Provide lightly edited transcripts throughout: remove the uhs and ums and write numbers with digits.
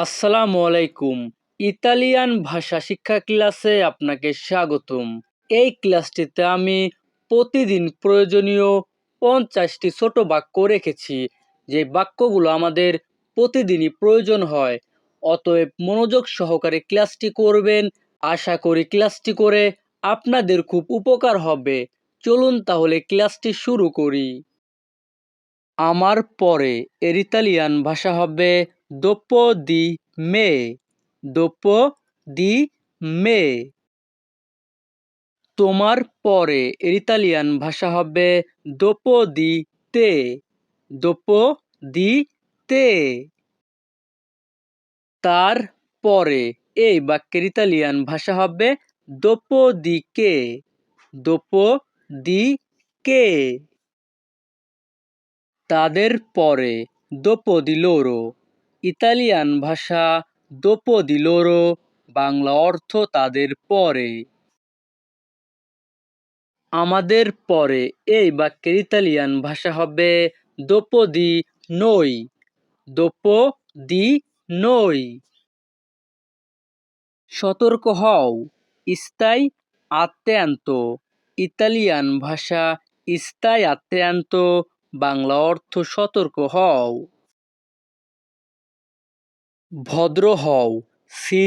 আসসালামু আলাইকুম। ইতালিয়ান ভাষা শিক্ষা ক্লাসে আপনাকে স্বাগতম। এই ক্লাসটিতে আমি প্রতিদিন প্রয়োজনীয় 50টি ছোট বাক্য রেখেছি, যে বাক্যগুলো আমাদের প্রতিদিনই প্রয়োজন হয়। অতএব মনোযোগ সহকারে ক্লাসটি করবেন। আশা করি ক্লাসটি করে আপনাদের খুব উপকার হবে। চলুন তাহলে ক্লাসটি শুরু করি। আমার পরে এর ইতালিয়ান ভাষা হবে dopo di me, dopo di me। তোমার পরে এর ইতালিয়ান ভাষা হবে dopo di te, dopo di te। তার পরে এই বাক্যের ইতালিয়ান ভাষা হবে dopo di che, dopo di che। তাদের পরে dopo di loro, ইতালিয়ান ভাষা dopo di loro, বাংলা অর্থ তাদের পরে। আমাদের পরে এই বাক্যের ইতালিয়ান ভাষা হবে dopo di noi, dopo di noi। সতর্ক হও, stai attento, ইতালিয়ান ভাষা stai attento, বাংলা অর্থ সতর্ক হও। ভদ্র হও, সি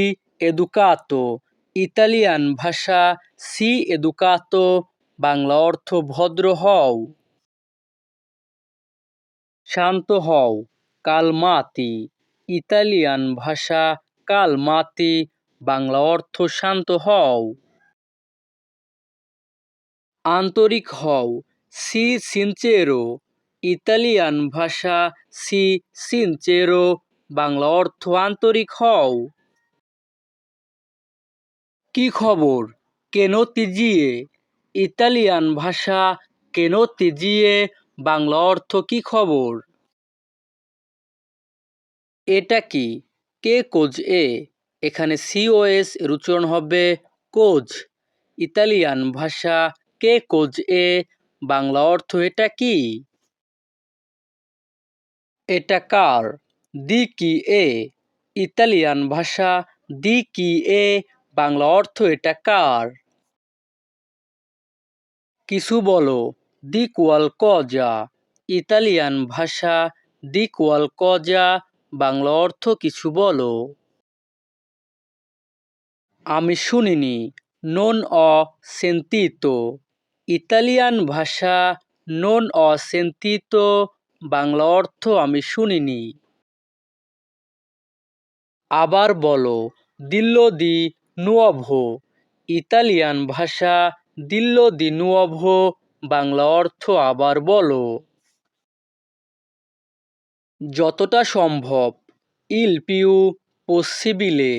educato, ইতালিয়ান ভাষা সি educato, বাংলা অর্থ ভদ্র হও। শান্ত হও, calmati, ইতালিয়ান ভাষা calmati, বাংলা অর্থ শান্ত হও। আন্তরিক হও, সি sincero, ইতালিয়ান ভাষা সি sincero, বাংলা অর্থ আন্তরিক হও। কি খবর, che notizie, ইতালিয়ান ভাষা che notizie, বাংলা অর্থ কি খবর। এটা কি, কে কোজ এ, এখানে সিওএস এর উচ্চারণ হবে কোজ। ইতালিয়ান ভাষা কে কোজ এ, বাংলা অর্থ এটা কি। এটা কার, দি কি এ, ইতালিয়ান ভাষা দি কি এ, বাংলা অর্থ এটা কার। কিছু বলো, দি qualcosa, ইতালিয়ান ভাষা দি qualcosa, বাংলা অর্থ কিছু বলো। আমি শুনিনি, non ho sentito, ইতালিয়ান ভাষা non ho sentito, বাংলা অর্থ আমি শুনিনি। আবার বলো, dillo di nuovo, ইতালিয়ান ভাষা dillo di nuovo, বাংলা অর্থ আবার বলো। যতটা সম্ভব, il più possibile,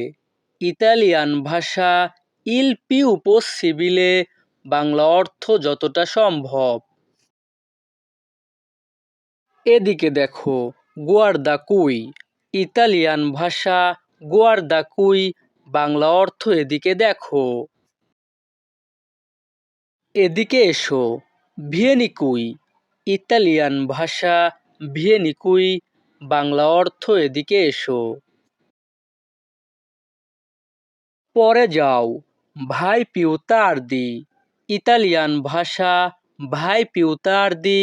ইতালিয়ান ভাষা il più possibile, বাংলা অর্থ যতটা সম্ভব। এদিকে দেখো, guarda qui, ইতালিয়ান ভাষা guarda qui, বাংলা অর্থ এদিকে দেখো। এদিকে এসো, vieni qui, ইতালিয়ান ভাষা vieni qui, বাংলা অর্থ এদিকে এসো। পরে যাও, vai più tardi, ইতালিয়ান ভাষা vai più tardi,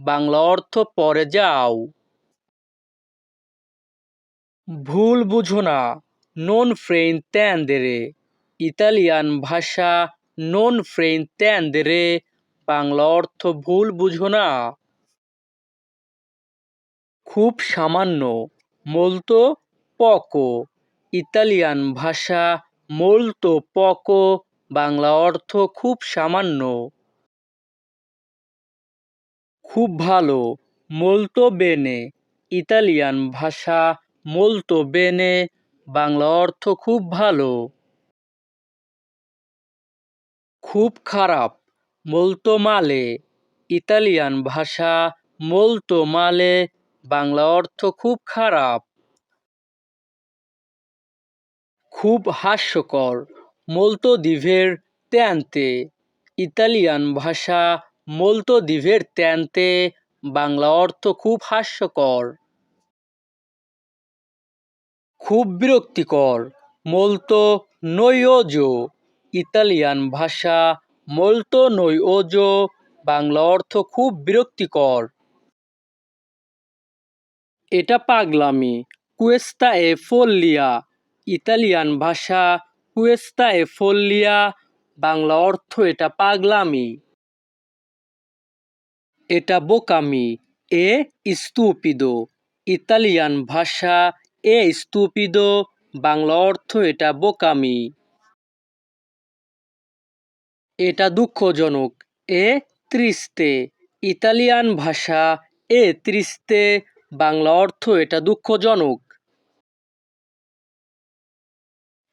বাংলা অর্থ পরে যাও। ভুল বুঝো না, non fraintendere, ইতালিয়ান ভাষা non fraintendere, বাংলা অর্থ ভুল বুঝো না। খুব সামান্য, molto poco, ইতালিয়ান ভাষা molto poco, বাংলা অর্থ খুব সামান্য। খুব ভালো, molto bene, ইতালিয়ান ভাষা molto bene, বাংলা অর্থ খুব ভালো। খুব খারাপ, molto male, ইতালিয়ান ভাষা molto male, বাংলা অর্থ খুব খারাপ। খুব হাস্যকর, molto divertente, ইতালিয়ান ভাষা molto divertente, বাংলা অর্থ খুব হাস্যকর। খুব বিরক্তিকর, মোলতো নয়োজো। ইতালিয়ান ভাষা মোলতো নয়োজো, বাংলা অর্থ খুব বিরক্তিকর। এটা পাগলামি, কুয়েস্তা এ ফোল্লিয়া। ইতালিয়ান ভাষা কুয়েস্তা এ ফোল্লিয়া, বাংলা অর্থ এটা পাগলামি। এটা বোকামি, এ স্তুপিদো। ইতালিয়ান ভাষা এ স্তুপিদো, বাংলা অর্থ এটা বোকামি। এটা দুঃখজনক, এ ত্রিস্তে। ইতালিয়ান ভাষা এ ত্রিস্তে, বাংলা অর্থ এটা দুঃখজনক।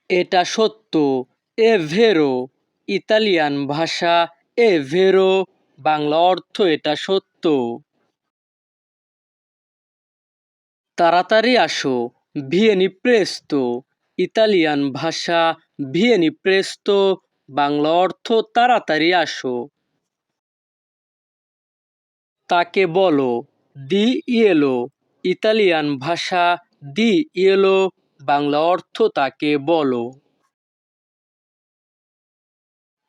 এটা সত্য, এ ভেরো। ইতালিয়ান ভাষা এ ভেরো, বাংলা অর্থ এটা সত্য। তাড়াতাড়ি আসো, ভিয়েনি প্রেস্তো। ইতালিয়ান ভাষা ভিয়েনি প্রেস্তো, বাংলা অর্থ তাড়াতাড়ি আসো। তাকে বলো, দি ইয়েলো। ইতালিয়ান ভাষা দি ইয়েলো, বাংলা অর্থ তাকে বলো।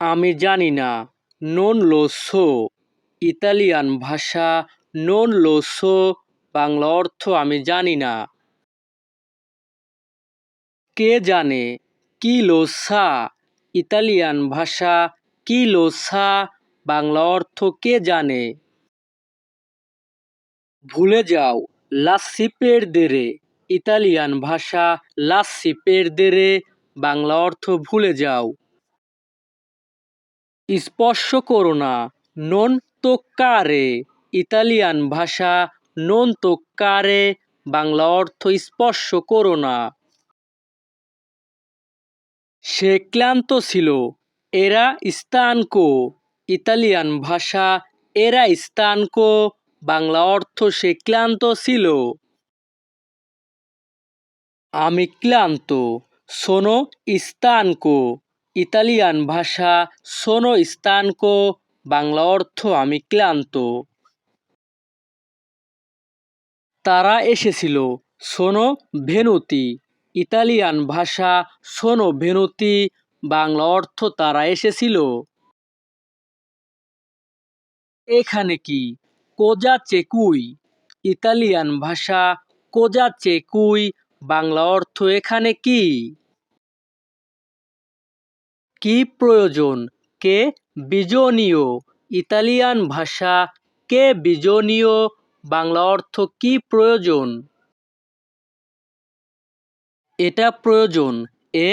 আমি জানি না, নন লো সো। ইতালিয়ান ভাষা নন লো সো, বাংলা অর্থ আমি জানি না। কে জানে, কি লো সা। ইতালিয়ান ভাষা কি লো সা, বাংলা অর্থ কে জানে। ভুলে যাও, লাসি পেরদেরে। ইতালিয়ান ভাষা লাসি পেরদেরে, বাংলা অর্থ ভুলে যাও। স্পর্শ করো না, নন তোক্কারে। ইতালিয়ান ভাষা নন তোক্কারে, বাংলা অর্থ স্পর্শ করো না। সে ক্লান্ত ছিল, এরা স্তানকো। ইতালিয়ান ভাষা এরা স্তানকো, বাংলা অর্থ সে ক্লান্ত ছিল। আমি ক্লান্ত, সোনো স্তানকো। ইতালিয়ান ভাষা সোনো স্তানকো, বাংলা অর্থ আমি ক্লান্ত। তারা এসেছিল, সোনো ভেনুতি। ইতালিয়ান ভাষা সোনো ভেনুতি, বাংলা অর্থ তারা এসেছিল। এখানে কি, কোজা চেকুই। ইতালিয়ান ভাষা কোজা চেকুই, বাংলা অর্থ এখানে কি। কি প্রয়োজন, কে বিজনীয়। ইতালিয়ান ভাষা কে বিজনীয়, বাংলা অর্থ কি প্রয়োজন। এটা প্রয়োজন, এ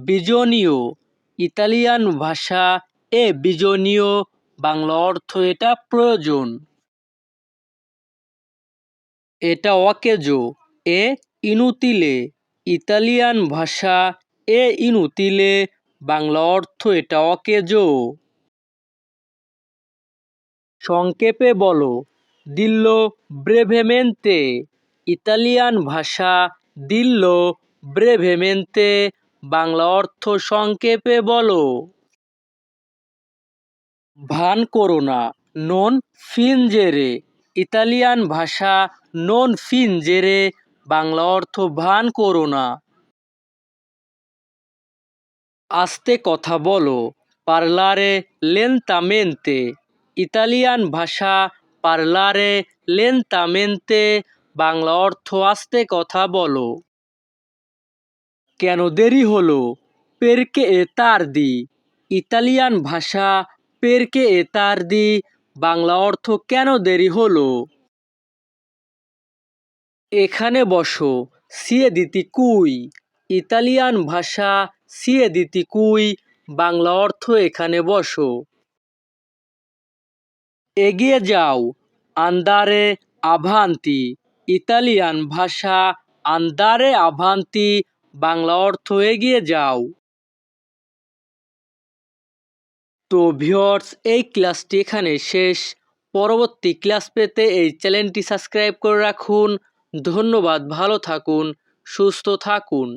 বিজনীয়। ইতালিয়ান ভাষা এ বিজনীয়, বাংলা অর্থ এটা প্রয়োজন। এটা অকেজো, এ ইনুতিলে। ইতালিয়ান ভাষা এ ইনুতিলে, বাংলা অর্থ এটা অকেজো। সংক্ষেপে বলো, দিল্লো ব্রেভেমেন্তে। ইতালিয়ান ভাষা দিল্লো ব্রেভেমেন্তে, বাংলা অর্থ সংক্ষেপে বলো। ভান করো না, নন ফিনজেরে। ইতালিয়ান ভাষা নন ফিনজেরে, বাংলা অর্থ ভান করো না। আস্তে কথা বলো, পারলারে লেন্তামেন্তে। ইতালিয়ান ভাষা পারলারে লেন্তামেন্তে, বাংলা অর্থ আস্তে কথা বলো। কেন দেরি হলো, পেরকে এ তারদি। ইতালিয়ান ভাষা পেরকে এ তারদি, বাংলা অর্থ কেন দেরি হলো। এখানে বসো, সিয়ে দিতি কুই। ইতালিয়ান ভাষা সিয়ে দিতি কুই, বাংলা অর্থ এখানে বসো। এগিয়ে যাও, আন্দারে আভান্তি। ইতালিয়ান ভাষা আন্দারে আভান্তি, বাংলা অর্থ এগিয়ে যাও। তো ভিউয়ার্স, এই ক্লাসটি এখানে শেষ। পরবর্তী ক্লাস পেতে এই চ্যানেলটি সাবস্ক্রাইব করে রাখুন। ধন্যবাদ, ভালো থাকুন, সুস্থ থাকুন।